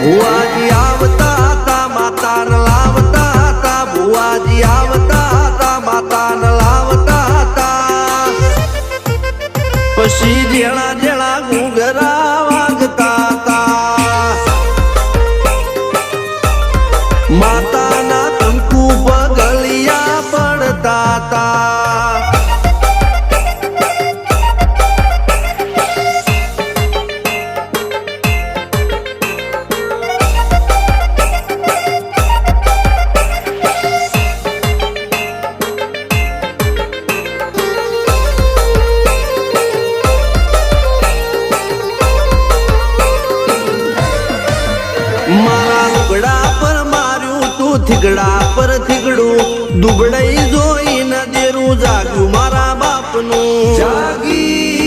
ભુવાજી આવતા હતા માતાને લાવતા હતા ભુવાજી આવતા હતા માતાને લાવતા હતા પછી જેણા જેણા ઘૂંઘરા વાગતા હતા માતાના કંકુ પગલિયા પડતા હતા મારા લુગડા પર માર્યું તું થીગડા પર થીગડું દુબળાઈ જોઈને દેરું જાગ્યું મારા બાપનું જાગી